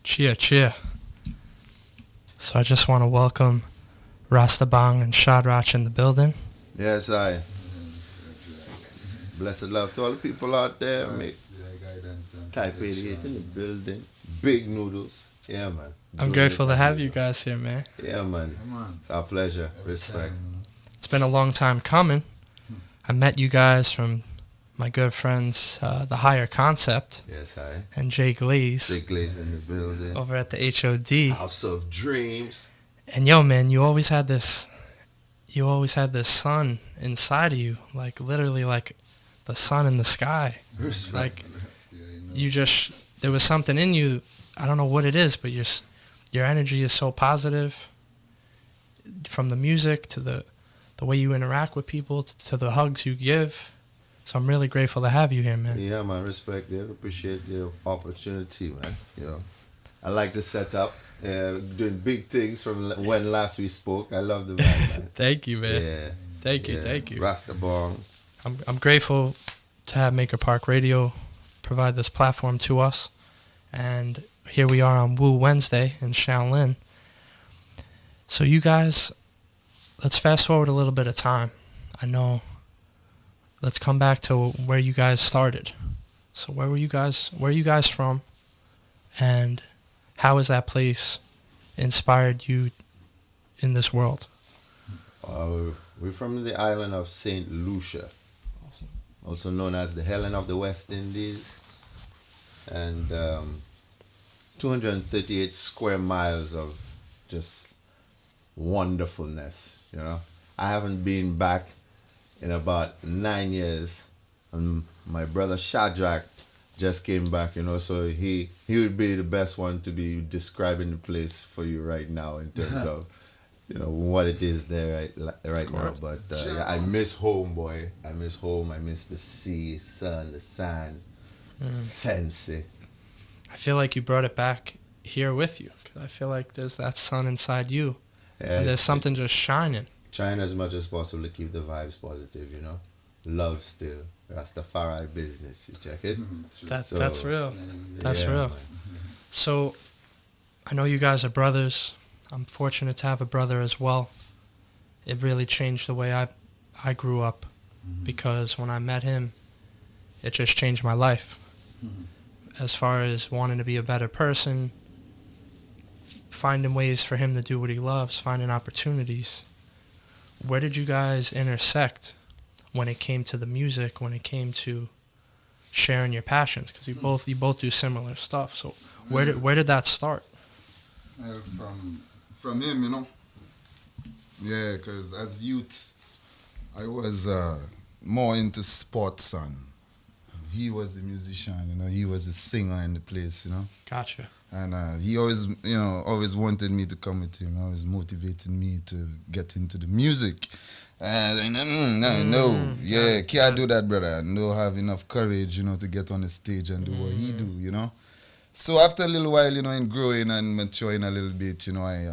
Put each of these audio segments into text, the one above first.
Cheer, cheer. So I just want to welcome Rastabong and Sharach in the building. Yes, I. Blessed love to all the people out there. Type 88 in the building. Big noodles. Yeah, man. I'm grateful to have you guys here, man. Yeah, man. It's our pleasure. Respect. It's been a long time coming. I met you guys from my good friends, The Higher Concept. Yes, I. And Jay Glaze. Jay Glaze in the building. Over at the HOD. House of Dreams. And yo, man, you always had this sun inside of you. Like, literally, like the sun in the sky. Respect. Like, there was something in you. I don't know what it is, but your energy is so positive. From the music to the way you interact with people to the hugs you give. So I'm really grateful to have you here, man. Yeah, man. Respect it. Appreciate the opportunity, man. You know, I like the setup. Doing big things from when last we spoke. I love the vibe, man. Thank you, man. Yeah. Thank you. Rastabong. I'm grateful to have Makerpark Radio provide this platform to us. And here we are on Woo Wednesday in Shaolin. So you guys, let's fast forward a little bit of time. Let's come back to where you guys started. So where are you guys from? And how has that place inspired you in this world? We're from the island of St. Lucia, also known as the Helen of the West Indies, and 238 square miles of just wonderfulness. You know, I haven't been back in about 9 years, and my brother Shadrach just came back, you know, so he would be the best one to be describing the place for you right now in terms of, you know, what it is there right now. But yeah, I miss home, boy. I miss home. I miss the sea, sun, the sand, sensei. I feel like you brought it back here with you. I feel like there's that sun inside you. Yeah, and there's something just shining. Trying as much as possible to keep the vibes positive, you know. Love still. Rastafari business. You check it? That's real. That's real. Man. So, I know you guys are brothers. I'm fortunate to have a brother as well. It really changed the way I grew up. Because when I met him, it just changed my life. As far as wanting to be a better person, finding ways for him to do what he loves, finding opportunities. Where did you guys intersect when it came to the music, when it came to sharing your passions? Because you both do similar stuff. So where did that start? From him, you know. Yeah, because as youth, I was more into sports, and he was the musician, you know. He was the singer in the place, you know. Gotcha. And he always wanted me to come with him. Always motivated me to get into the music. And can't do that, brother. I don't have enough courage, you know, to get on the stage and do what he do, you know. So after a little while, you know, in growing and maturing a little bit, you know, I,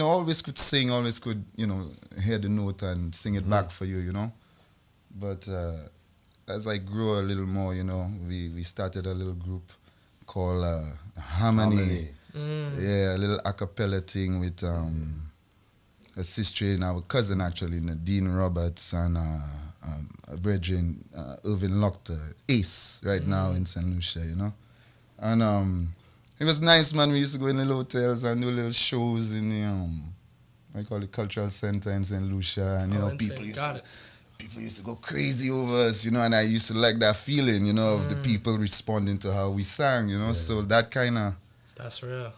always could sing, always could, you know, hear the note and sing it back for you, you know. But as I grew a little more, you know, we started a little group called Harmony. Yeah, a little a cappella thing with a sister and our cousin, actually, Nadine Roberts, and a brethren, Irvin Lochter, Ace, right now in St. Lucia, you know. And it was nice, man. We used to go in the hotels and do little shows in the, I call it Cultural Center in St. Lucia. And, you know, people used to go crazy over us, you know, and I used to like that feeling, you know, of the people responding to how we sang, you know. Yeah. So that kind of... That's real.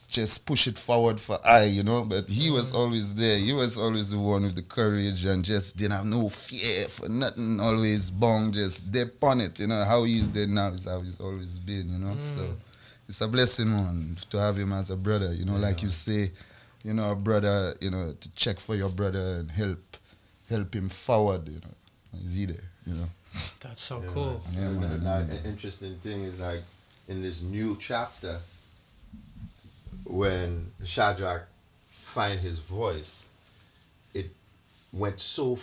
Just push it forward for you know. But he was always there. He was always the one with the courage and just didn't have no fear for nothing. Always bong, just dip on it, you know. How he is there now is how he's always been, you know. So it's a blessing, man, to have him as a brother, you know. Like you say, you know, a brother, you know, to check for your brother and help him forward, you know. Is he there, you know. That's so cool. Yeah, man. Now, an interesting thing is, like, in this new chapter, when Shadrach find his voice, it went so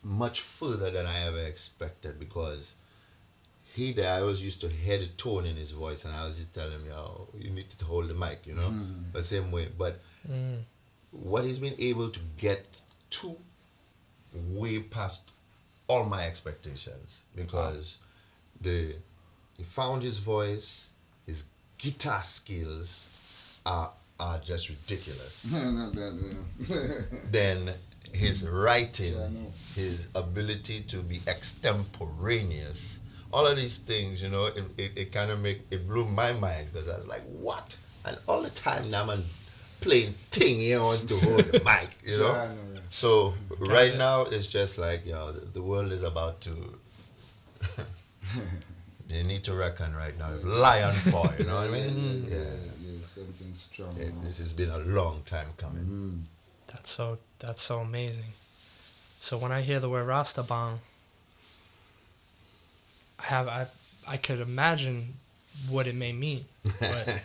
much further than I ever expected, because I always used to hear the tone in his voice, and I was just telling him, yo, you need to hold the mic, you know, the same way. But what he's been able to get to way past all my expectations, because he found his voice, his guitar skills are just ridiculous. Not that way. Then his writing, his ability to be extemporaneous, all of these things, you know, it kind of it blew my mind, because I was like, what? And all the time now I'm playing thing here on to hold the mic, you know. So right now it's just like, the world is about to they need to reckon right now. If lion fall, you know what I mean? Yeah, something strong. This has been a long time coming. That's so amazing. So when I hear the word Rastabong, I could imagine what it may mean. But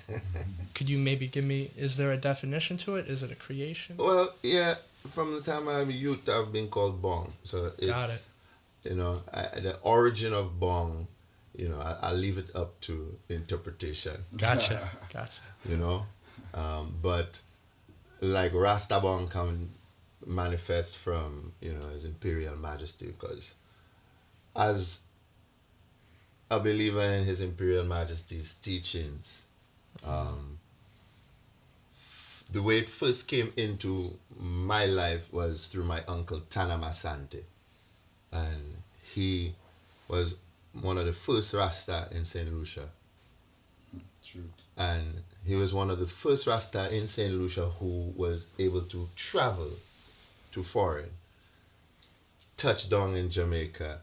could you maybe give me, is there a definition to it? Is it a creation? Well, yeah, from the time I'm a youth, I've been called Bong. So it's, Got it. You know, the origin of Bong, you know, I'll leave it up to interpretation. Gotcha. You know, but like Rastabong can manifest from, you know, His Imperial Majesty, because as a believer in His Imperial Majesty's teachings, the way it first came into my life was through my uncle Tana Masante, and he was one of the first Rasta in St. Lucia. True. And he was one of the first Rasta in St. Lucia who was able to travel to foreign. Touched down in Jamaica,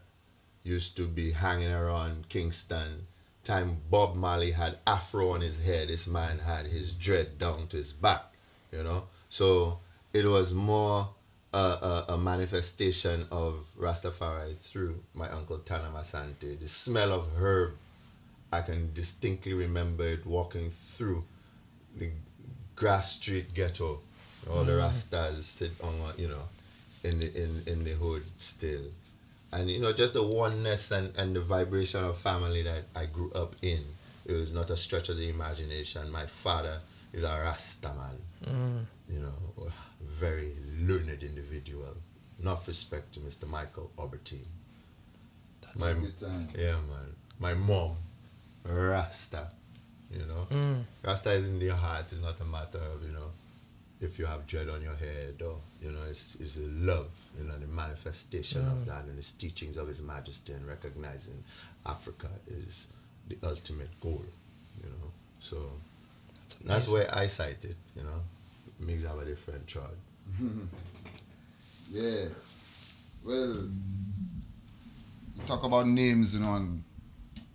used to be hanging around Kingston. Time Bob Marley had afro on his head, this man had his dread down to his back, you know. So it was more a manifestation of Rastafari through my uncle Tana Masante. The smell of herb, I can distinctly remember it walking through the Grass Street ghetto. All the Rastas sit on, you know, in the hood still. And, you know, just the oneness and the vibration of family that I grew up in. It was not a stretch of the imagination. My father is a Rasta man. You know, very learned individual. Enough respect to Mr. Michael Albertine. That's a good time. Yeah, man. My mom, Rasta, you know. Rasta is in your heart. It's not a matter of, you know, if you have dread on your head, or, you know, it's a love, you know, the manifestation of that and his teachings of His Majesty, and recognizing Africa is the ultimate goal, you know. So that's where I cite it, you know. Migs have a different chart. Yeah. Well, you talk about names, you know, and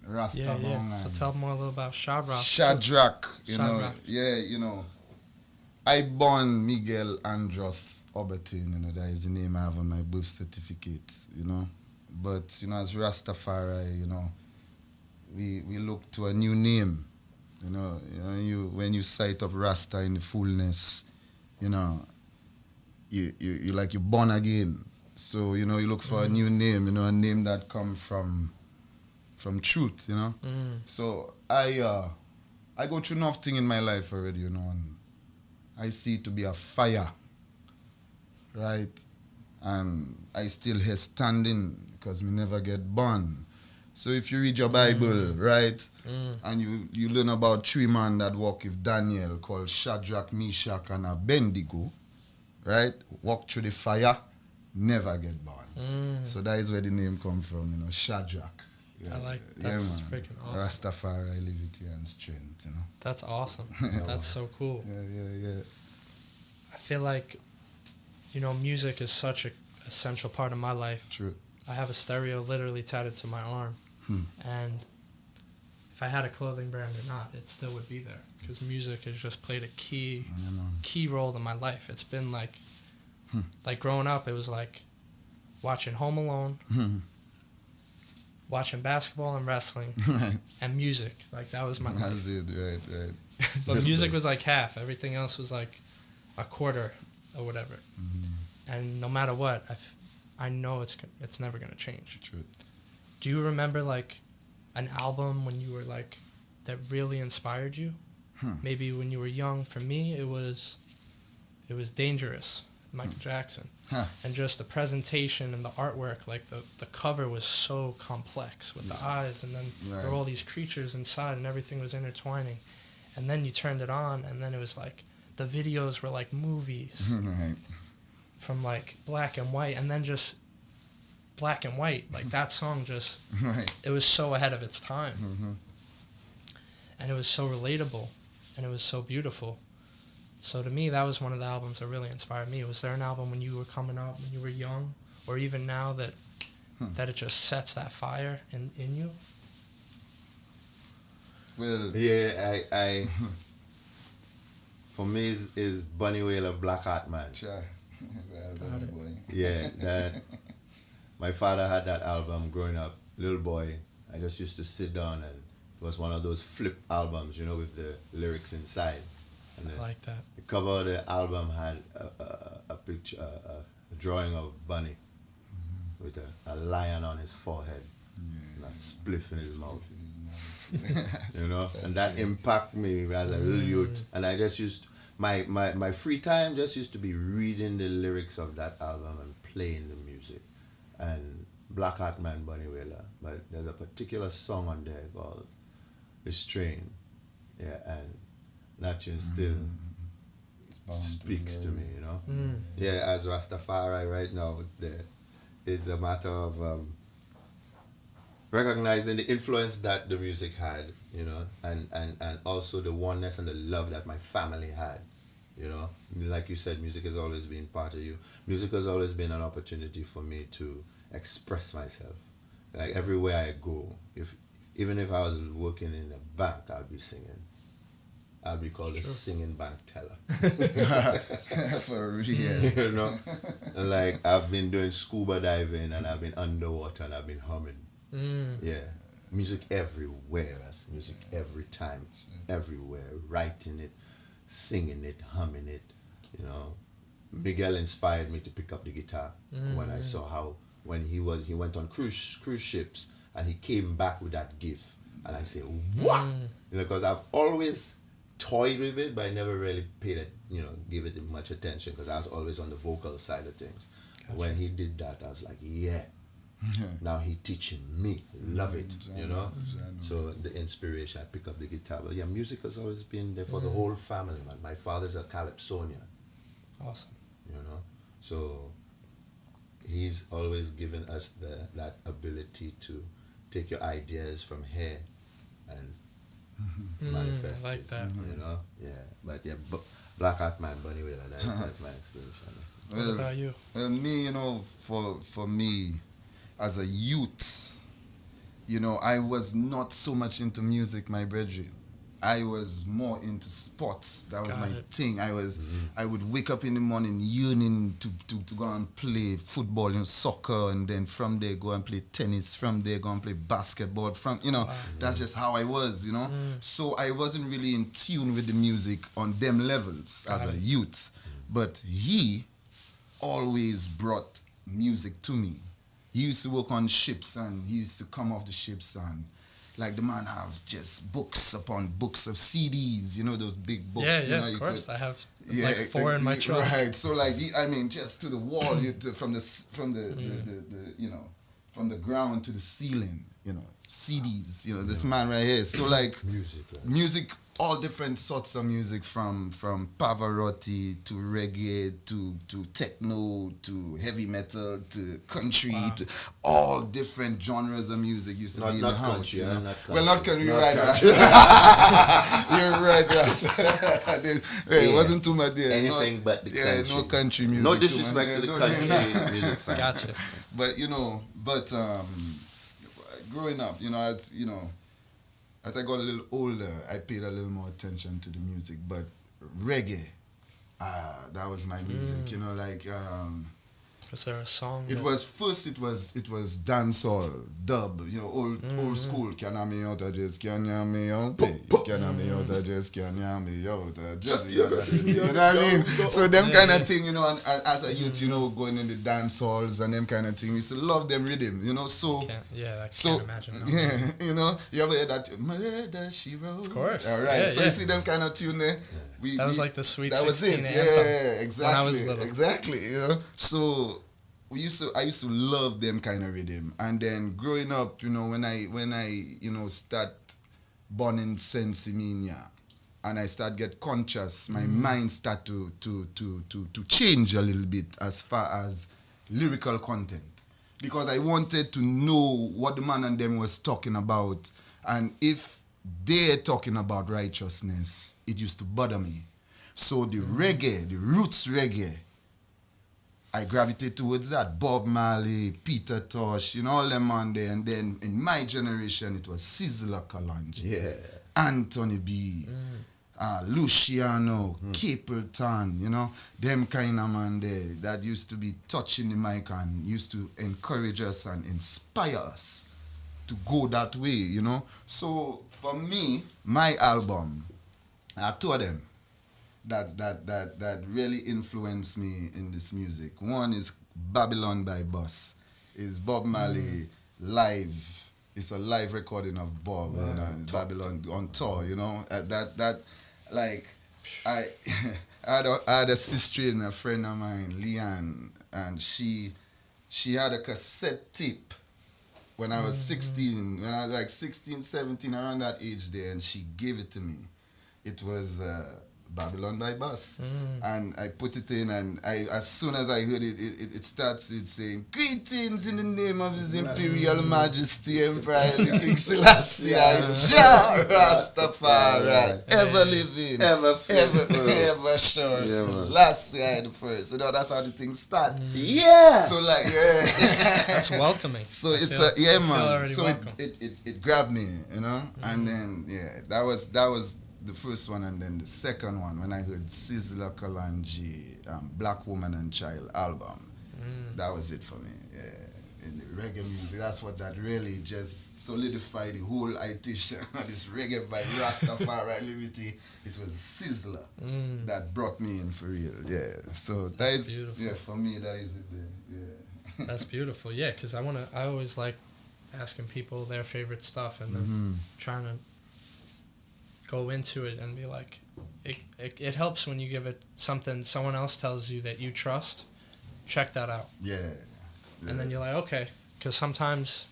Rastabong. Yeah. So tell more a little about Shadrach. Shadrach, you know. Shadrach. Yeah, you know. I born Miguel Andros Albertine, you know, that is the name I have on my birth certificate, you know. But, you know, as Rastafari, you know, we look to a new name. You know, when you sight up Rasta in the fullness, you know, you like you're born again. So, you know, you look for a new name, you know, a name that come from truth, you know. So I go through enough thing in my life already, you know, and I see it to be a fire, right? And I still here standing because me never get born. So if you read your Bible, right, and you learn about three men that walk with Daniel called Shadrach, Meshach, and Abednego, right? Walk through the fire, never get born. So that is where the name come from, you know, Shadrach. Yeah, I like that's freaking awesome. Rastafari, liberty and strength, you know. That's awesome. That's so cool. Yeah. I feel like, you know, music is such a essential part of my life. True. I have a stereo literally tatted to my arm, and if I had a clothing brand or not, it still would be there, because music has just played a key role in my life. It's been like growing up, it was like watching Home Alone, watching basketball and wrestling, and music. Like, that was my life. That's it, right. But music was like half. Everything else was like a quarter or whatever. And no matter what, I know it's never going to change. True. Do you remember, like, an album when you were like that really inspired you? Maybe when you were young. For me, it was Dangerous, Michael Jackson. And just the presentation and the artwork, like the cover was so complex with the eyes, and then there were all these creatures inside, and everything was intertwining. And then you turned it on, and then it was like the videos were like movies from like black and white, and then just black and white. Like that song just, it was so ahead of its time. And it was so relatable, and it was so beautiful. So to me, that was one of the albums that really inspired me. Was there an album when you were coming up, when you were young, or even now that it just sets that fire in you? Well, yeah, I for me is Bunny Wailer, Black Heart Man. Sure. Yeah, that my father had that album growing up, little boy. I just used to sit down, and it was one of those flip albums, you know, with the lyrics inside. And I like that. The cover of the album had a picture, a drawing of Bunny with a lion on his forehead and a spliff in his mouth. You know, and that impacted me as a little youth. And I just used my free time just used to be reading the lyrics of that album and playing the music. And Black Heart Man, Bunny Wailer. But there's a particular song on there called The Strain. Yeah, and Natchin still speaks to me, you know. Yeah, as Rastafari right now, it's a matter of recognizing the influence that the music had, you know, and also the oneness and the love that my family had, you know. Like you said, music has always been part of you. Music has always been an opportunity for me to express myself. Like everywhere I go, even if I was working in a bank, I'd be singing. I'll be called a singing bank teller. For real. You know? And like I've been doing scuba diving, and I've been underwater, and I've been humming. Yeah. Music everywhere. That's music every time. Everywhere. Writing it, singing it, humming it. You know. Miguel inspired me to pick up the guitar when I saw how when he went on cruise ships, and he came back with that gift. And I said, what? You know, because I've always toyed with it, but I never really paid it, you know, give it much attention, because I was always on the vocal side of things. Gotcha. When he did that, I was like, yeah. Now he teaching me, love it, you know. So the inspiration, I pick up the guitar. But yeah, music has always been there for the whole family, man. My father's a calypsonian. Awesome. You know, so he's always given us that ability to take your ideas from here and manifest I like it, that. you know. Yeah, but yeah, Black Heart Man, Bunny Wailer, that's my inspiration. What about you? Well, me, you know, for me, as a youth, you know, I was not so much into music, my brethren. I was more into sports. That was my thing. I would wake up in the morning yearning to go and play football, you know, soccer, and then from there go and play tennis, from there go and play basketball, that's just how I was, you know. So I wasn't really in tune with the music on them levels as a youth. But he always brought music to me. He used to work on ships, and he used to come off the ships, and like the man has just books upon books of CDs, you know, those big books. Yeah, you know, of course. I have like 4 in my truck. Right. So like, just to the wall, from the ground to the ceiling, you know, CDs. You know, this man right here. So like music, all different sorts of music, from Pavarotti to reggae to techno to heavy metal to country to all different genres of music used to be in the house. Country, you know? not country. Well, not country. You're right, Ras. You're right, Ras. It wasn't too much there. Anything but the country. Yeah, no country music. No disrespect to the country music fans. Gotcha. But you know, growing up, you know, as I got a little older, I paid a little more attention to the music. But reggae, that was my music. You know, like Was there a song? It was dancehall, dub, old school. Can I me out of just can I me out? Can I me out of just can I me out? Just you know what I mean? So them kind of thing, and as a youth, going in the dance halls and them kind of thing, we used to love them rhythm, so. I can't imagine. No. Yeah, you ever hear that? Murder She Wrote? Of course. All right. Yeah, You see them kind of tune there. That was like the Sweet that 16 was it. anthem. Yeah, exactly. When I was little. Exactly. So I used to love them kind of rhythm. And then growing up, when I start burning sense in me, and I start get conscious, my mind start to change a little bit as far as lyrical content. Because I wanted to know what the man and them was talking about, and if they're talking about righteousness, it used to bother me. So the reggae, the roots reggae, I gravitate towards that. Bob Marley, Peter Tosh, all them on there. And then in my generation, it was Sizzla Kalonji, Anthony B, Luciano, Capleton, them kind of man there that used to be touching the mic and used to encourage us and inspire us to go that way, So for me, my album, I told them that really influenced me in this music. One is Babylon by Bus. It's Bob Marley live. It's a live recording of Bob, Babylon on tour, I had a sister and a friend of mine, Leanne, and she had a cassette tape when I was 16, when I was like 16, 17, around that age there, and she gave it to me. It was Babylon by Bus. And I put it in, and as soon as I heard it, it starts with saying, "Greetings in the name of His Imperial Majesty Emperor King Selassie, Jah Rastafari, ever living, ever sure, Selassie the first." That's how the thing starts. So That's welcoming. So it's man. So it grabbed me, and then that was the first one, and then the second one when I heard Sizzla Kalonji, Black Woman and Child album. That was it for me. In the reggae music, that's what that really just solidified the whole idea of this reggae by Rastafari Liberty. It was Sizzla that brought me in for real. So that's beautiful. For me that is it there. That's beautiful. Because I always like asking people their favorite stuff and then trying to go into it and be like, it helps when you give it something someone else tells you that you trust. Check that out. And then you're like, okay, because sometimes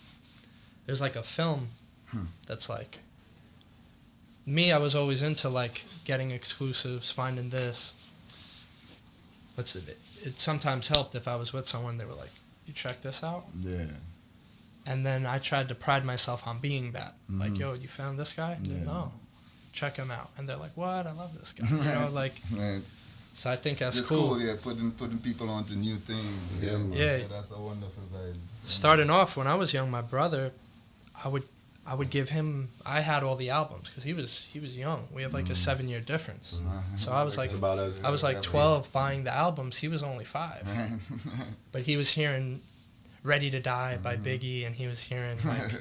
there's like a film that's like, me, I was always into like getting exclusives, finding this. It sometimes helped if I was with someone, they were like, you check this out? And then I tried to pride myself on being that. Like, yo, you found this guy? No. Check him out. And they're like, what? I love this guy. So I think that's cool. Putting people onto new things. That's a wonderful vibe. Starting off, when I was young, my brother, I would give him, I had all the albums because he was young. We have like a 7-year difference. So I was like 12 buying the albums. He was only 5. But he was hearing Ready to Die by Biggie, and he was hearing like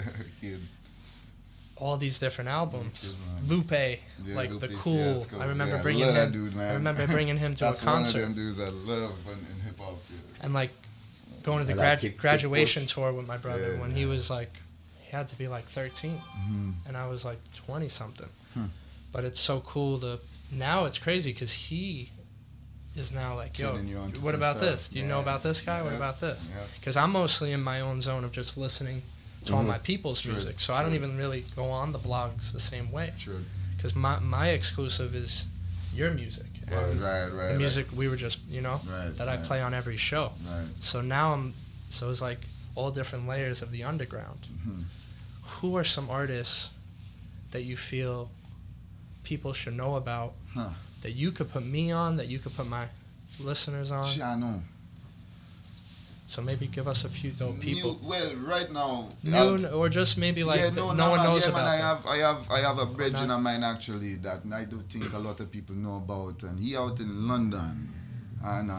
all these different albums. Lupe, Lupe, the cool. Cool. I remember bringing him. Dude, I remember bringing him to a concert. That's one of them dudes I love in hip hop. And like going to the graduation tour with my brother when he was like, he had to be like 13, and I was like 20 something. But it's so cool now it's crazy because he is now like, yo, what about this? Do you know about this guy? What about this? Because I'm mostly in my own zone of just listening to all my people's music, so I don't even really go on the blogs the same way. Because my exclusive is your music. Right. The music we were just, that I play on every show. So now so it's like all different layers of the underground. Who are some artists that you feel people should know about, that you could put me on, that you could put my listeners on? I know. So maybe give us a few people. Right now, or just maybe like no one knows about. I have a brethren of mine actually that I do think a lot of people know about, and he out in London, and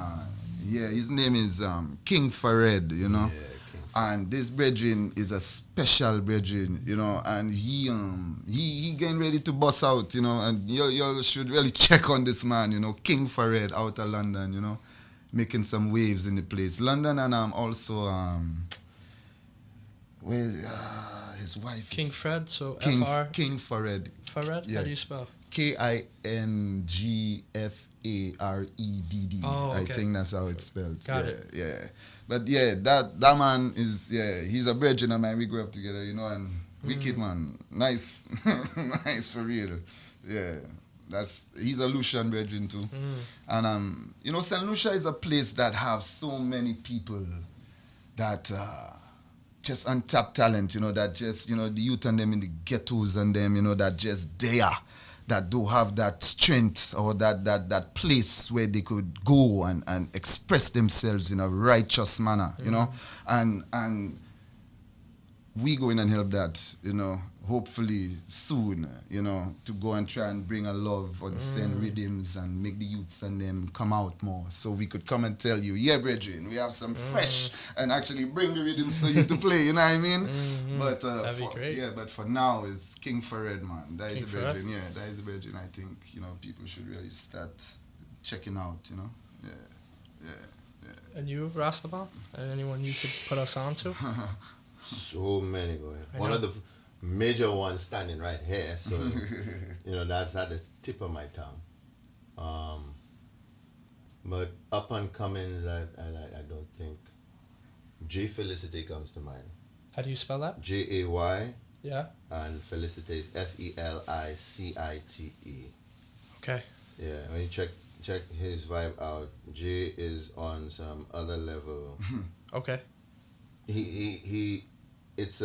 Yeah, his name is King Fared, you know. Yeah, King. And this brethren is a special brethren, you know, and he getting ready to bust out, you know, and you should really check on this man, you know, King Fared out of London, you know, making some waves in the place. London, and also where's his wife? King Fred, so King F-R. King Fared. Fared? Yeah. How do you spell? KINGFAREDD. Oh, okay. I think that's how it's spelled. Got yeah, it. Yeah. But yeah, that man is, he's a brethren of mine. We grew up together, you know, and wicked man. Nice. Nice for real. Yeah. He's a Lucian brethren too. And you know, St. Lucia is a place that have so many people that just untapped talent, you know, that just, you know, the youth and them in the ghettos and them, you know, that just there, that do have that strength or that place where they could go and express themselves in a righteous manner, you know, and we go in and help that, you know, hopefully soon, you know, to go and try and bring a love on send rhythms and make the youths and them come out more, so we could come and tell you, yeah, brethren, we have some fresh, and actually bring the rhythms so you to play, you know what I mean? But that'd be great. Yeah, but for now is King Fared, man. That is King a brethren. Yeah, that is a brethren. I think, you know, people should really start checking out, you know. Yeah. And you, Rastabong? Anyone you could put us on to? So many going. I One know. of the major ones standing right here. So, you know, that's at the tip of my tongue. But up and comings, I don't think. J Felicity comes to mind. How do you spell that? Jay, Yeah. and Felicite is Felicite. Okay. Yeah, when you check his vibe out, Jay is on some other level. Okay. It's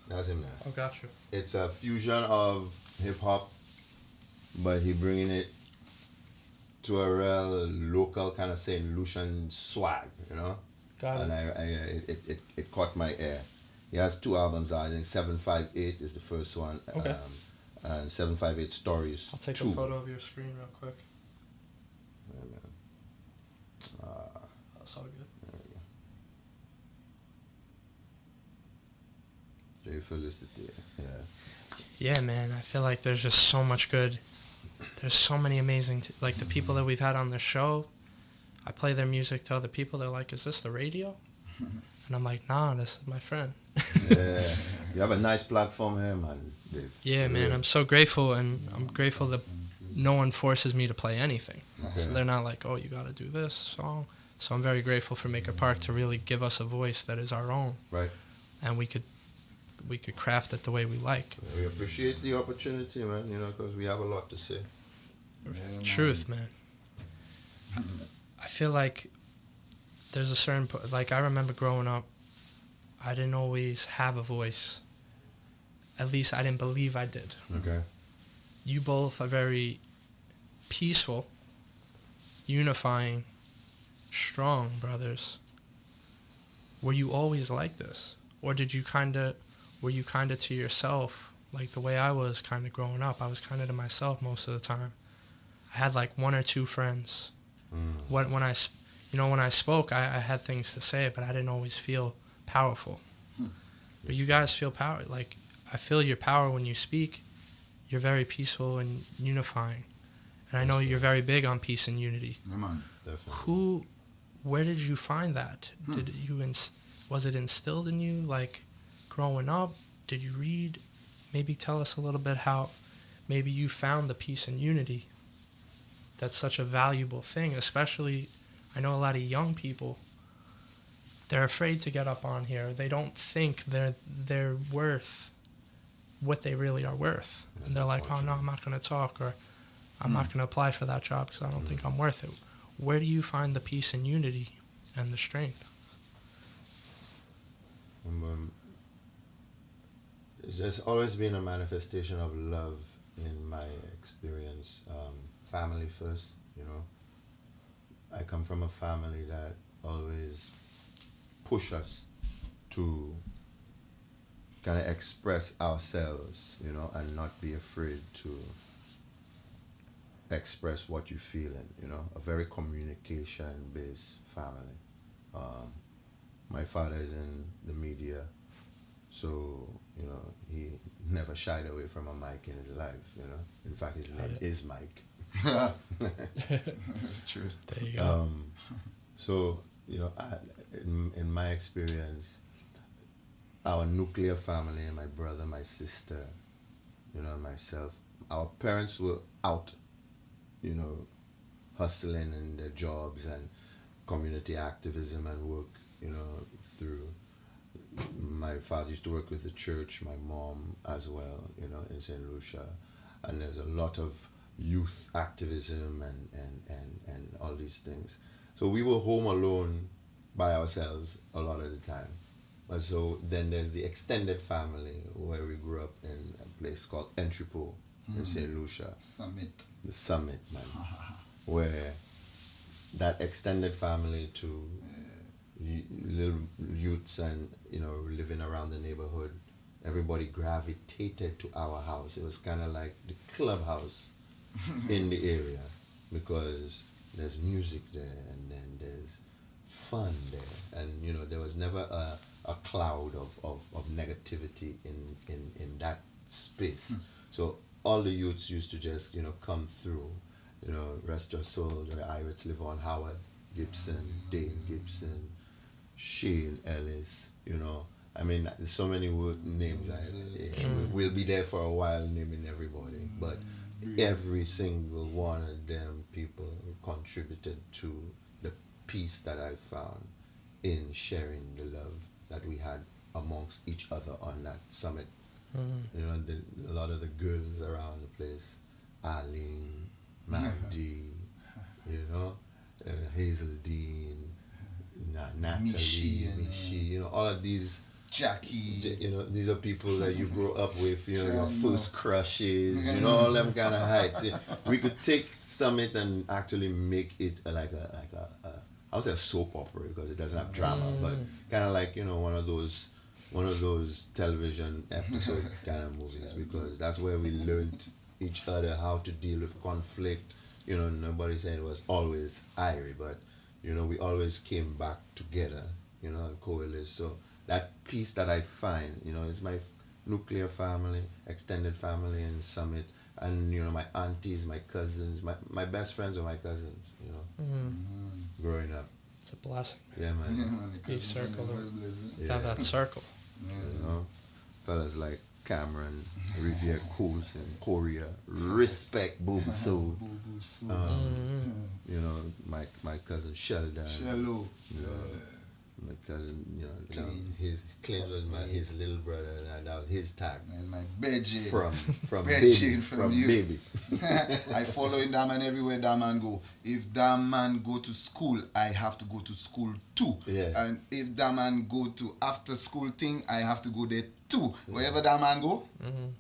that's him now. Oh, got you. It's a fusion of hip hop, but he bringing it to a real local kind of St. Lucian swag, you know. Got And it. it caught my ear. He has 2 albums out. I think 758 is the first one. Okay. And 758 Stories. I'll take 2. a photo of your screen real quick. Yeah, man. That's all good. There we go. J Felicity. Yeah. Yeah, man. I feel like there's just so much good. There's so many amazing, like the people that we've had on the show. I play their music to other people. They're like, "Is this the radio?" And I'm like, "Nah, this is my friend." Yeah. You have a nice platform here, man. Dave. Yeah, man. I'm so grateful, and I'm grateful that no one forces me to play anything. Okay. So they're not like, "Oh, you got to do this song." So I'm very grateful for Makerpark to really give us a voice that is our own, Right. and we could craft it the way we like. We appreciate the opportunity, man, you know, because we have a lot to say. Truth, man. I feel like there's a certain, like I remember growing up, I didn't always have a voice. At least I didn't believe I did. Okay. You both are very peaceful, unifying, strong brothers. Were you always like this? Or were you kind of to yourself, like the way I was kind of growing up? I was kind of to myself most of the time. I had like 1 or 2 friends. When I spoke, I had things to say, but I didn't always feel powerful. But you guys feel power. Like, I feel your power when you speak. You're very peaceful and unifying. And I know you're very big on peace and unity. Yeah, man. Definitely. Where did you find that? Was it instilled in you, like, growing up? Did you read? Maybe tell us a little bit how maybe you found the peace and unity. That's such a valuable thing, especially, I know a lot of young people, they're afraid to get up on here. They don't think they're worth what they really are worth. And they're like, "Oh, no, I'm not going to talk," or "I'm not going to apply for that job because I don't think I'm worth it." Where do you find the peace and unity and the strength? It's just always been a manifestation of love in my experience. Family first, you know. I come from a family that always push us to kind of express ourselves, you know, and not be afraid to express what you're feeling, you know, a very communication-based family. My father is in the media, so, you know, he never shied away from a mic in his life, you know. In fact, his name is Mike. True. There you go. So, you know, in my experience, our nuclear family, my brother, my sister, you know, myself, our parents were out, you know, hustling in their jobs and community activism and work, you know, through. My father used to work with the church, my mom as well, you know, in St. Lucia. And there's a lot of youth activism and all these things. So we were home alone by ourselves a lot of the time. And so then there's the extended family where we grew up in a place called Entrepot in St. Lucia. Summit. The Summit, man. Where that extended family to little youths and, you know, living around the neighborhood, everybody gravitated to our house. It was kind of like the clubhouse in the area because there's music there and then there's fun there. And, you know, there was never a cloud of negativity in that space. So all the youths used to just, you know, come through, you know, rest your soul, the Irish live on, Howard Gibson, Dane Gibson, Shane Ellis, you know. I mean, there's so many names. We'll be there for a while naming everybody, but every single one of them people contributed to the peace that I found in sharing the love that we had amongst each other on that summit. You know, a lot of the girls around the place, Arlene, Mandy, you know, Hazel Dean, Natalie, Michi, you know, all of these. Jackie. You know, these are people that you grow up with, you know, your first crushes, you know, all them kind of heights. We could take Summit and actually make it like a I would say a soap opera because it doesn't have drama, but kind of like, you know, one of those television episode kind of movies, because that's where we learned each other how to deal with conflict. You know, nobody said it was always airy, but, you know, we always came back together, you know, and coalesce. So that peace that I find, you know, is my nuclear family, extended family in Summit, and, you know, my aunties, my cousins, my best friends are my cousins, you know, growing up. It's a blessing. Yeah, man. Yeah, man, Be circle. Yeah. To have that circle. You know, fellas like Cameron, Riviere Coulson, Korea, respect Boom Soul. You know, my cousin Sheldon. Shallow. You know, my cousin, you know, his Clint was his little brother, and that was his tag. And my Beijing. From Beijing, from youth. baby. I follow in that man everywhere that man go. If that man go to school, I have to go to school too. Yeah. And if that man go to after school thing, I have to go there too. Wherever that man go,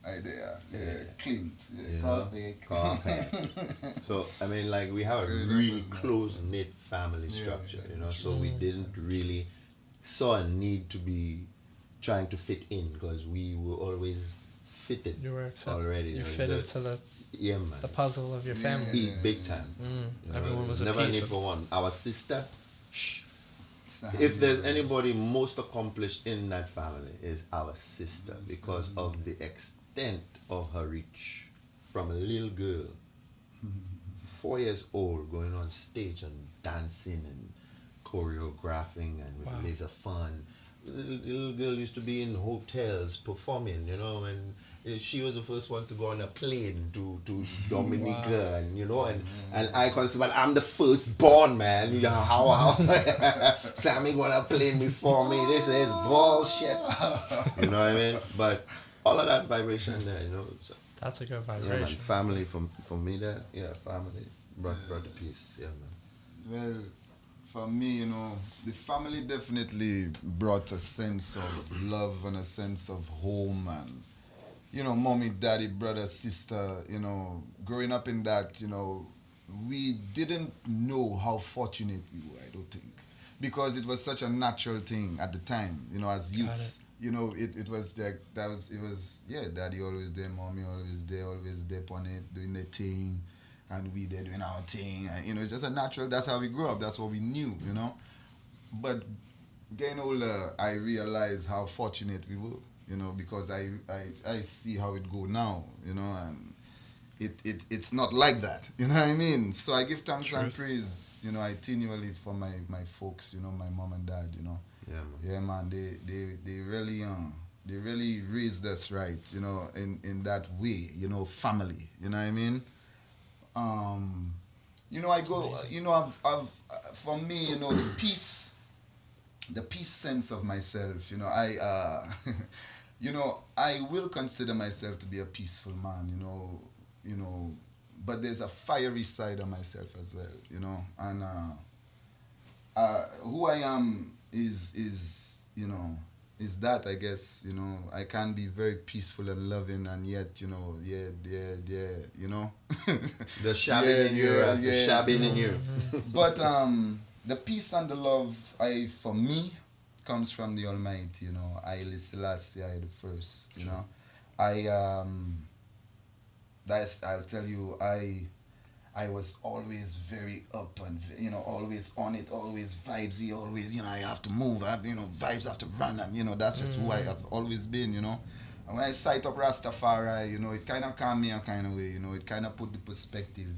I there. Yeah. Clint. You Cross know, Lake. Carpac. So I mean, like, we have a really close knit family structure, you know. So we didn't really saw a need to be trying to fit in because we were always fitted. You were accepted. Already. You know, fit the- into the Yeah, man. puzzle of your family. Big time. You know, Everyone was a never piece need of- for one. Our sister, if there's anybody most accomplished in that family, is our sister because of the extent of her reach. From a little girl, 4 years old, going on stage and dancing and choreographing and with laser fun. Little girl used to be in hotels performing, you know, and she was the first one to go on a plane to Dominica, and, you know, and I consider, well, I'm the firstborn, man. You know, how Sammy going on a plane before me. This is bullshit. You know what I mean? But all of that vibration there, you know. So, That's a good yeah, man. vibration. Family for me there. Yeah, family brought the peace. Yeah, man. Well, for me, you know, the family definitely brought a sense of love and a sense of home, and, you know, mommy, daddy, brother, sister, you know, growing up in that, you know, we didn't know how fortunate we were, I don't think, because it was such a natural thing at the time, you know, as youths. You know, it was like, daddy always there, mommy always there on it, doing their thing. and we did doing our thing. And, you know, it's just a natural. That's how we grew up. That's what we knew. You know, but getting older, I realized how fortunate we were. You know, because I see how it go now. You know, and it's not like that. You know what I mean? So I give thanks and praise. You know, continually for my folks. You know, my mom and dad. You know. Yeah, man. They really raised us right, you know, in that way, you know, family, you know what I mean? You know, I go, amazing. You know, I've for me, you know, the peace sense of myself, you know, you know, I will consider myself to be a peaceful man, you know, but there's a fiery side of myself as well, you know, and who I am is you know, is that, I guess, you know, I can be very peaceful and loving, and yet, you know, you know. The shabby in you, the shabby in you. But the peace and the love, for me, comes from the Almighty, you know. Haile Selassie the first, you know. I'll tell you, I was always very up and, you know, always on it, always vibesy, always, you know, I have to move, you know, vibes have to run, and, you know, that's just who I have always been, you know. And when I sight up Rastafari, you know, it kind of calmed me a kind of way, you know, it kind of put the perspective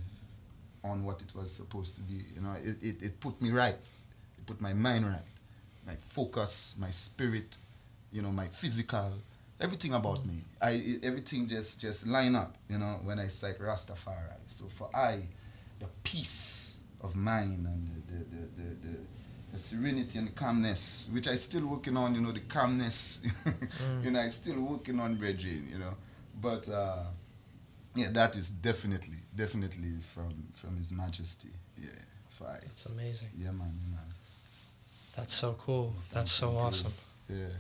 on what it was supposed to be, you know, it put me right, it put my mind right, my focus, my spirit, you know, my physical, everything about me, everything just line up, you know, when I sight Rastafari. So for the peace of mind and the serenity and the calmness, which I still working on, you know, the calmness, you know, I still working on, brethren, you know. But yeah, that is definitely from His Majesty. Yeah, It's amazing. Yeah, man. That's so cool. That's so awesome. Yeah.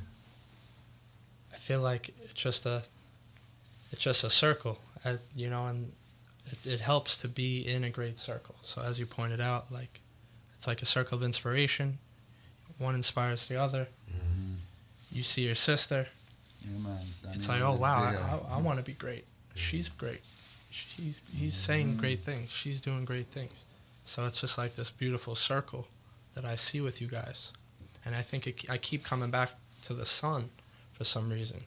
I feel like it's just a circle, you know, and it helps to be in a great circle. So as you pointed out, like, it's like a circle of inspiration. One inspires the other. Mm-hmm. You see your sister. Yeah, man. It's like, oh wow, I want to be great. She's great. He's saying great things. She's doing great things. So it's just like this beautiful circle that I see with you guys, and I think I keep coming back to the sun for some reason.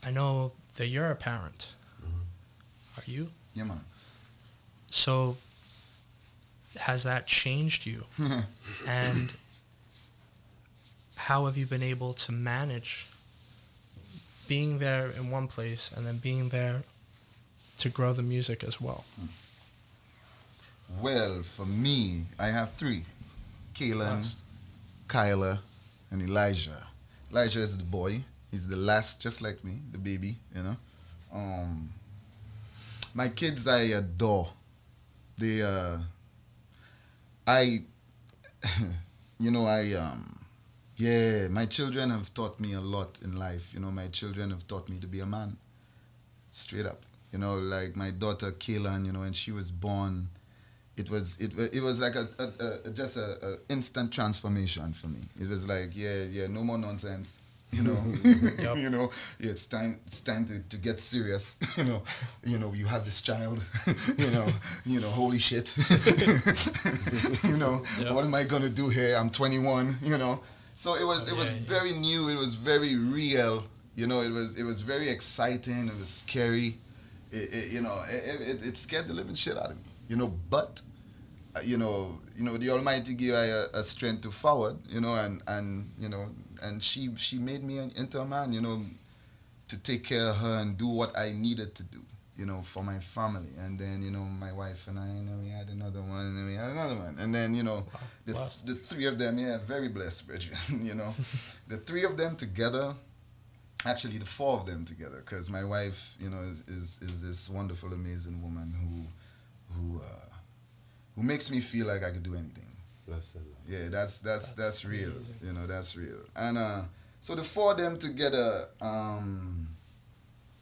I know that you're a parent. Are you? Yeah, man. So has that changed you? And how have you been able to manage being there in one place and then being there to grow the music as well? Well, for me, I have three. Kalan, Kyla, and Elijah. Elijah is the boy. He's the last, just like me, the baby, you know. My kids, I adore. They, you know, yeah, my children have taught me a lot in life. You know, my children have taught me to be a man, straight up. You know, like my daughter Kalan, you know, when she was born, it was like just a instant transformation for me. It was like, yeah, no more nonsense. You know, Yep. You know, yeah, it's time to get serious. You know, you have this child. you know, holy shit. You know, Yep. What am I gonna do here? I'm 21. You know, so it was very new. It was very real. You know, it was very exciting. It was scary. It scared the living shit out of me. You know, but you know, the Almighty gave I a strength to forward. You know, and you know. And she made me into a man, you know, to take care of her and do what I needed to do, you know, for my family. And then, you know, my wife and I, you know, we had another one, and then we had another one. And then, you know, the three of them, yeah, very blessed, Bridget, you know. The three of them together, actually the four of them together, because my wife, you know, is this wonderful, amazing woman who makes me feel like I could do anything. Yeah, that's real. Amazing. You know, that's real. And so the four of them together,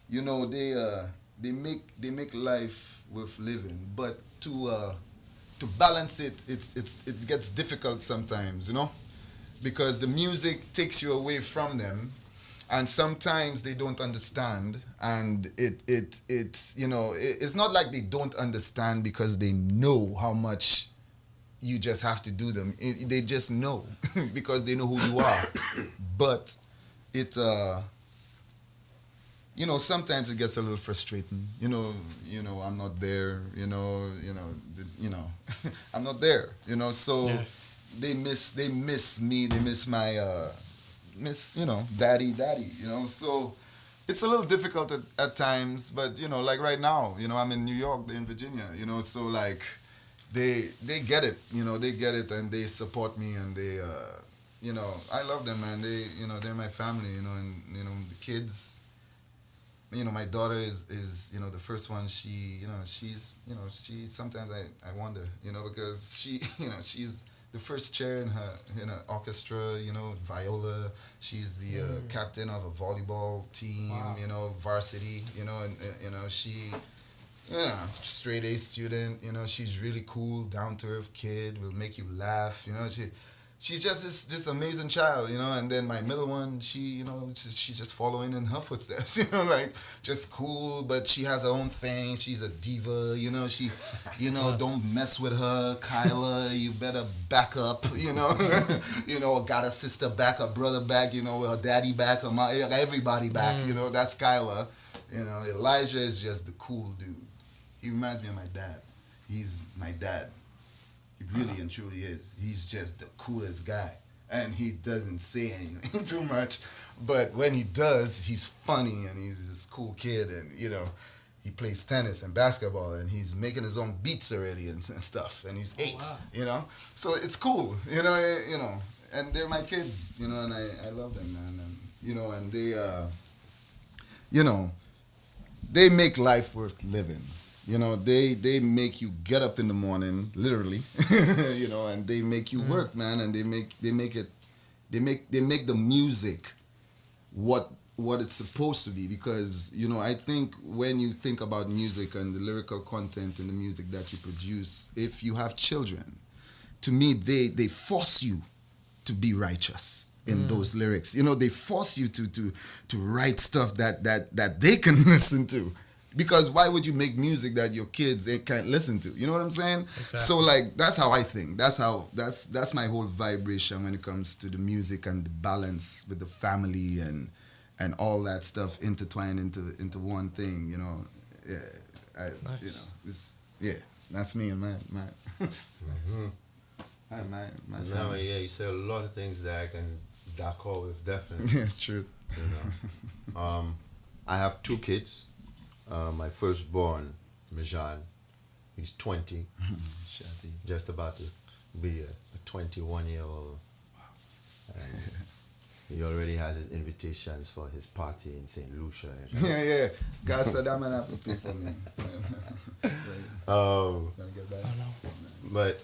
you know, they make life worth living. But to balance it, it gets difficult sometimes, you know, because the music takes you away from them, And sometimes they don't understand, and it's it's not like they don't understand because they know how much you just have to do them. They just know because they know who you are. But it sometimes it gets a little frustrating. I'm not there. I'm not there. So Yeah. they miss me. They miss my miss daddy. So it's a little difficult at times. But like right now, I'm in New York. They're in Virginia. So like they get it. They get it and they support me and they I love them, man. They they're my family. And the kids. My daughter is the first one. She she sometimes I wonder because she she's the first chair in her orchestra, viola. She's the captain of a volleyball team, Wow. Varsity, and she straight A student, she's really cool, down to earth kid, will make you laugh, she's just this amazing child, and then my middle one, she's just following in her footsteps, like just cool, but she has her own thing. She's a diva, she, don't mess with her, Kyla. You better back up, got a sister back, a brother back, her daddy back, everybody back, that's Kyla. Elijah is just the cool dude. He reminds me of my dad. He's my dad. He really and truly is. He's just the coolest guy. And he doesn't say anything too much. But when he does, he's funny and he's this cool kid. And, he plays tennis and basketball and he's making his own beats already and stuff. And he's 8, Wow. So it's cool, And they're my kids, and I love them, man. And, and they make life worth living. They make you get up in the morning, literally, and they make you work, man, and they make the music what it's supposed to be, because I think when you think about music and the lyrical content in the music that you produce, if you have children, to me they force you to be righteous in those lyrics. They force you to write stuff that they can listen to. Because why would you make music that your kids can't listen to? You know what I'm saying? Exactly. So like that's how I think. That's my whole vibration when it comes to the music and the balance with the family and all that stuff intertwined into one thing. Yeah, Nice. that's me and my Mm-hmm. my No, family. yeah, you say a lot of things that I can d'accord with, definitely. Yeah, it's true. I have 2 kids. My firstborn, Mijan, he's 20, just about to be a 21-year-old. And he already has his invitations for his party in St. Lucia. Yeah. God said that man have to pay for me. Gonna get back. I know. But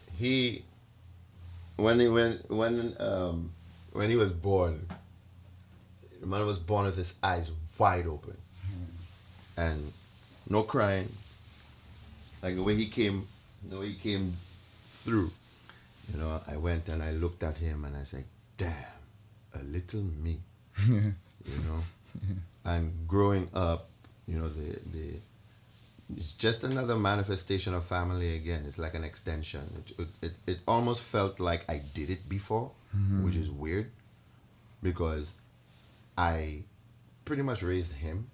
when he was born, the man was born with his eyes wide open. And no crying. Like the way he came through. I went and I looked at him and I said, damn, a little me. And growing up, it's just another manifestation of family again. It's like an extension. It almost felt like I did it before, which is weird because I pretty much raised him.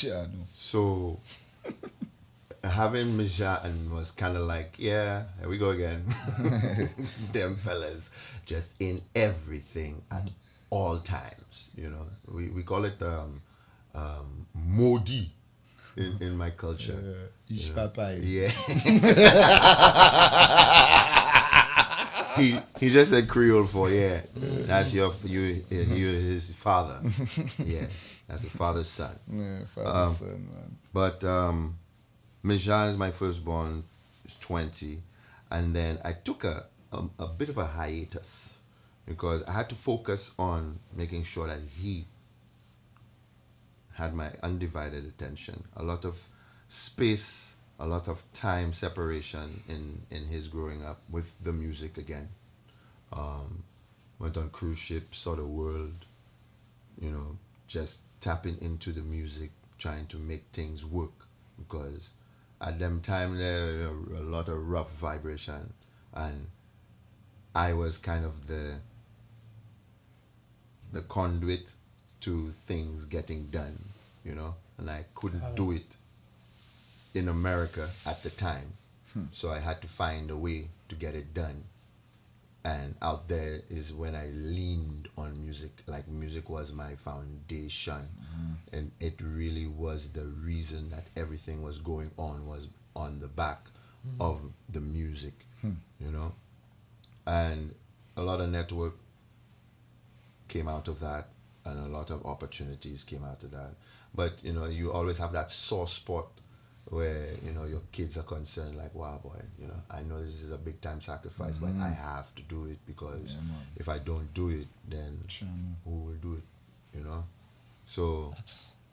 Yeah. So having Mijan was kind of like, yeah, here we go again. Them fellas just in everything at all times. We call it Modi in my culture. Ish papai. Yeah. He just said Creole for that's his father. Yeah, that's his father's son. Yeah, father's son, man. But Mijan is my firstborn. He's 20, and then I took a bit of a hiatus because I had to focus on making sure that he had my undivided attention. A lot of space, a lot of time separation in his growing up with the music again. Went on cruise ships, saw the world, just tapping into the music, trying to make things work, because at them time there were a lot of rough vibration, and I was kind of the conduit to things getting done, and I couldn't do it in America at the time. So I had to find a way to get it done. And out there is when I leaned on music. Like, music was my foundation. And it really was the reason that everything was going on, was on the back of the music, And a lot of network came out of that, and a lot of opportunities came out of that. But, you always have that sore spot where, your kids are concerned, like, wow, boy, I know this is a big time sacrifice, but I have to do it, because if I don't do it, then who will do it, So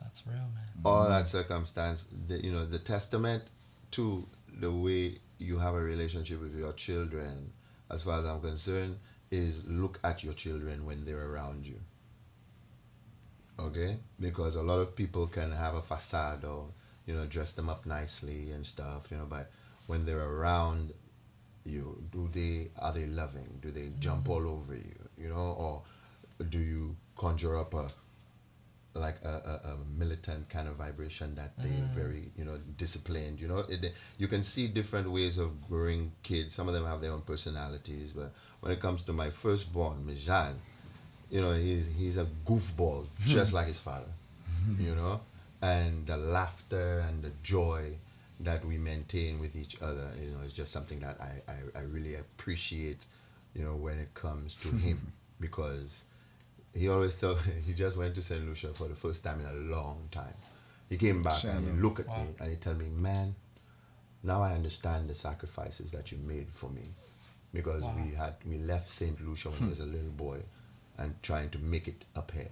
that's real, man. All that circumstance, the testament to the way you have a relationship with your children, as far as I'm concerned, is look at your children when they're around you. Okay? Because a lot of people can have a facade, or dress them up nicely and stuff, but when they're around you, are they loving? Do they jump all over you, or do you conjure up a militant kind of vibration that they're very, disciplined, you can see different ways of growing kids. Some of them have their own personalities, but when it comes to my firstborn, Mijan, he's a goofball, just like his father, and the laughter and the joy that we maintain with each other, is just something that I really appreciate, when it comes to him, because he always he just went to St. Lucia for the first time in a long time. He came back and he looked at me and he told me, man, now I understand the sacrifices that you made for me, because we left St. Lucia when he was a little boy, and trying to make it up here,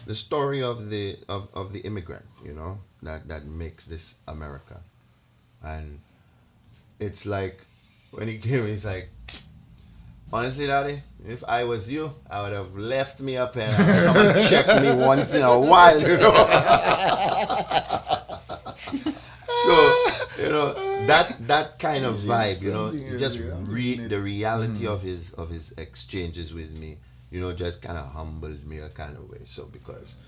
the story of the immigrant, that makes this America. And it's like, when he came, he's like, honestly, Daddy, if I was you, I would have left me up and come and check me once in a while, So, that kind of vibe, you just read the reality of his exchanges with me, just kind of humbled me a kind of way. So, because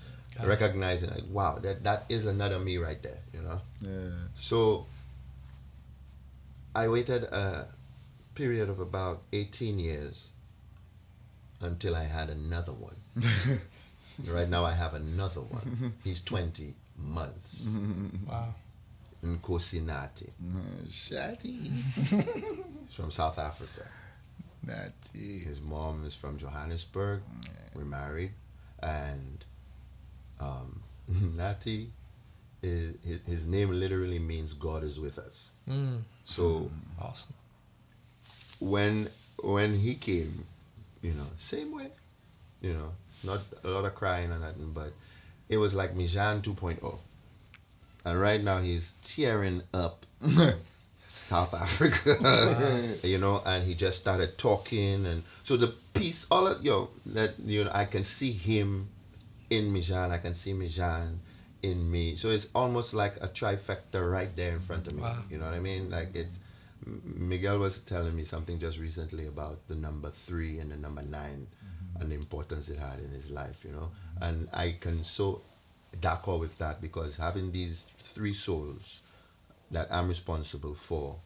recognizing, like, wow, that is another me right there, Yeah. So I waited a period of about 18 years until I had another one. Right now I have another one. He's 20 months. Wow. In Kosinati. Shati. He's from South Africa. Natty. His mom is from Johannesburg. We're married. And Nati, his name literally means God is with us. So awesome. When he came, same way, not a lot of crying or nothing, but it was like Mijan 2.0. And right now he's tearing up South Africa, and he just started talking, and so the piece, all of I can see him in Mijan, I can see Mijan in me, so it's almost like a trifecta right there in front of me. Wow. You know what I mean? Like, it's Miguel was telling me something just recently about the number 3 and the number 9 and the importance it had in his life, and I can so d'accord with that, because having these 3 souls that I'm responsible for,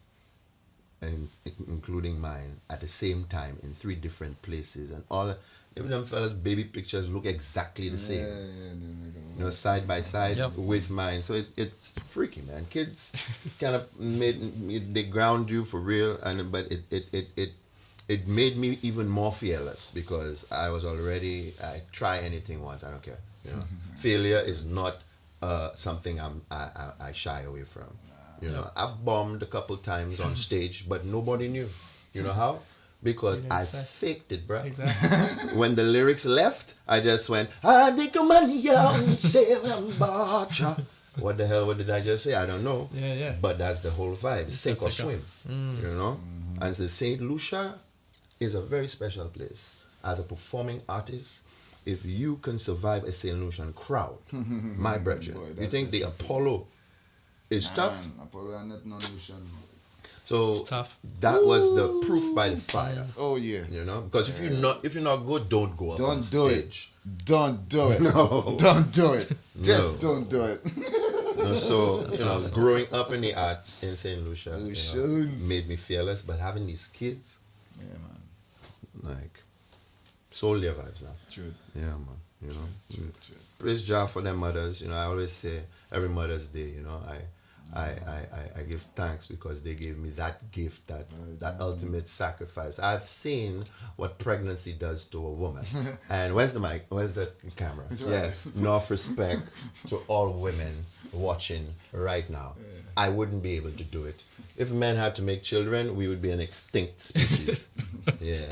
and including mine, at the same time in 3 different places, and all even them fellas' baby pictures look exactly the same, side by side with mine. So it's freaky, man. Kids kind of they ground you for real, but it made me even more fearless, because I try anything once, I don't care. Failure is not something I shy away from. I've bombed a couple times on stage, but nobody knew. You know how? Because I faked it, bro. Exactly. When the lyrics left, I just went, what the hell, what did I just say? I don't know. Yeah. But that's the whole vibe. Sink or swim. And so St. Lucia is a very special place. As a performing artist, if you can survive a St. Lucian crowd, my brethren, you think the Apollo is tough? Apollo and not Lucian. So It's tough. that was the proof by the fire. Oh yeah. You know, because if you're not good, don't go up on Don't do stage. it. Don't do it. No. Don't do it. Just No. don't do it. No, so growing up in the arts in St. Lucia made me fearless. But having these kids, Yeah, man. like, soul their vibes now. True. Yeah, man. You know, True. praise Jah for their mothers. You know, I always say every Mother's Day, you know, I give thanks because they gave me that gift, that ultimate sacrifice. I've seen what pregnancy does to a woman. And where's the mic? Where's the camera? Right. Yeah. Enough respect to all women watching right now. I wouldn't be able to do it. If men had to make children, we would be an extinct species. Yeah.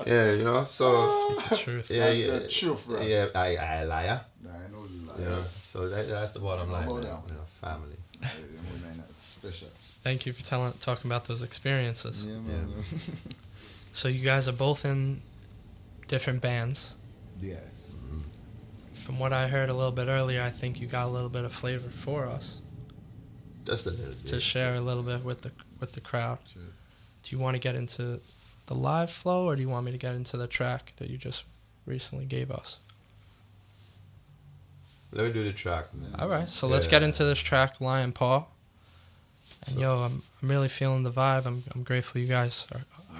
Yeah, you know, so The truth. yeah, That's the truth, Russ. yeah, I liar. I know You know, so that's the bottom line. About Man, that? you know, family. Special. Thank you for talking about those experiences. Yeah, man. So you guys are both in different bands. Yeah. From what I heard a little bit earlier, I think you got a little bit of flavor for us Just a little bit. to share a little bit with the crowd. Sure. Do you want to get into the live flow, or do you want me to get into the track that you just recently gave us? Let me do the track, man. All right, so let's get into this track, Lion Paw. And I'm really feeling the vibe. I'm grateful you guys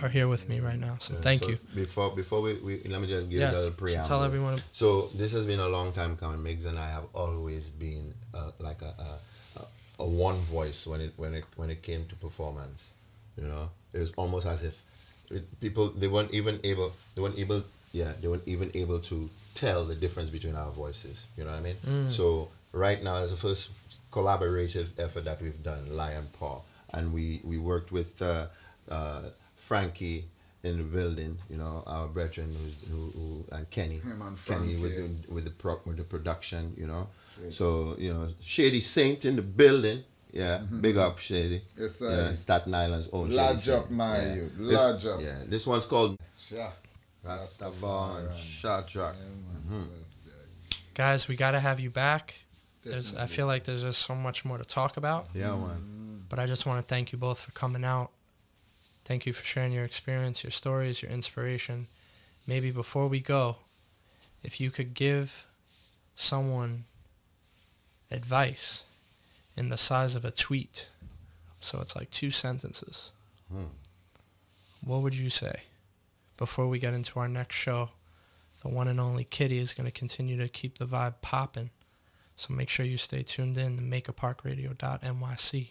are here with me right now. So thank you. Before we let me just give you a little preamble. So tell everyone. So this has been a long time coming. Migs and I have always been like a one voice when it came to performance. You know, it was almost as if people they weren't even able to tell the difference between our voices. You know what I mean? So right now, as the first collaborative effort that we've done, Lion Paw, and we worked with Frankie in the building, you know, our brethren who and Kenny, Kenny with the production, you know. Great. So you know, Shady Saint in the building, yeah, big up Shady. Yes, sir. Yeah, Staten Island's own. Large up, man, you. Large up. Yeah, this one's called Rastabong and Sharach. Guys, we got to have you back. I feel like there's just so much more to talk about. Yeah, man. But I just want to thank you both for coming out. Thank you for sharing your experience, your stories, your inspiration. Maybe before we go, if you could give someone advice in the size of a tweet, so it's like 2 sentences, what would you say? Before we get into our next show, the one and only Kitty is going to continue to keep the vibe popping. So make sure you stay tuned in to makerparkradio.nyc,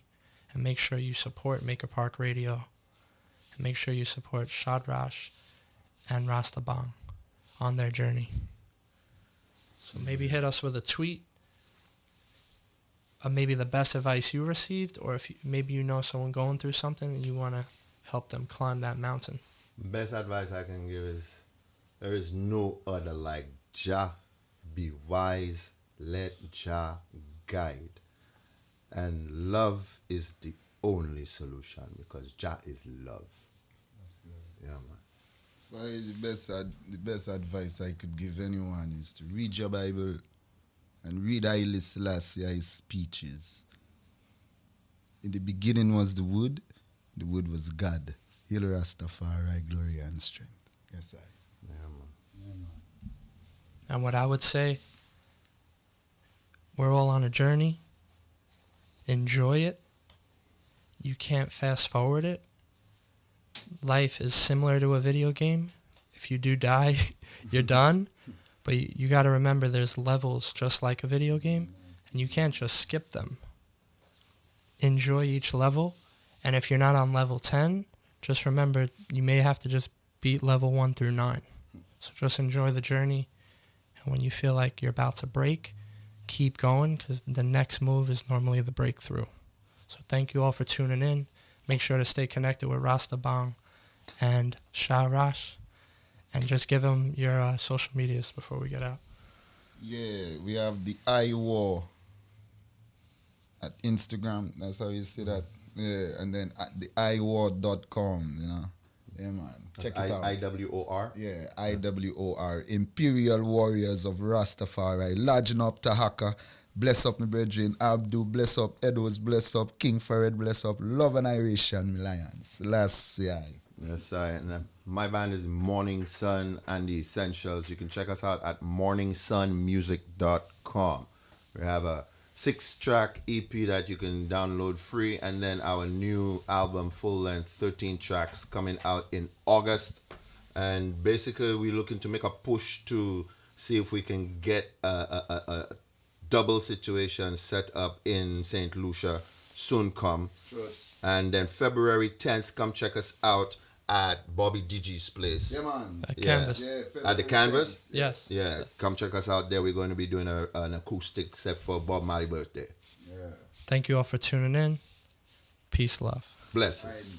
and make sure you support Makerpark Radio, and make sure you support Shadrach and Rastabong on their journey. So maybe hit us with a tweet of maybe the best advice you received, or if maybe you know someone going through something and you want to help them climb that mountain. Best advice I can give is there is no other like Jah. Be wise. Let Jah guide. And love is the only solution because Jah is love. Yeah, man. Well, the best advice I could give anyone is to read your Bible and read Haile Selassie's speeches. In the beginning was the Word was God. Hail Rastafari, glory and strength. Yes, sir. Yeah, man. Yeah, man. And what I would say, we're all on a journey. Enjoy it. You can't fast forward it. Life is similar to a video game. If you do die, you're done. But you got to remember there's levels just like a video game, and you can't just skip them. Enjoy each level, and if you're not on level 10, just remember you may have to just beat level 1 through 9. So just enjoy the journey, and when you feel like you're about to break, keep going, because the next move is normally the breakthrough. So thank you all for tuning in. Make sure to stay connected with Rastabong and Sharach, and just give them your social medias before we get out. Yeah, we have the iWar at Instagram. That's how you say that. Yeah, and then at the iWar.com, you know. Yeah, man. That's Check it out. IWOR. Yeah, IWOR. Imperial Warriors of Rastafari. Lodging up Tahaka. Bless up my brethren. Abdu, bless up. Edos, bless up. King Farid, bless up. Love and Irish Lions. Last year. Yes, my band is Morning Sun and the Essentials. You can check us out at morningsunmusic.com. We have a 6-track EP that you can download free, and then our new album, full length, 13 tracks, coming out in August. And basically, we're looking to make a push to see if we can get a double situation set up in St. Lucia soon come. Sure. And then February 10th, come check us out at Bobby DG's place. Yeah, man. At Canvas. Yeah, at the Canvas? Yes. Yeah, come check us out there. We're going to be doing an acoustic set for Bob Marley's birthday. Yeah. Thank you all for tuning in. Peace, love. Blessings.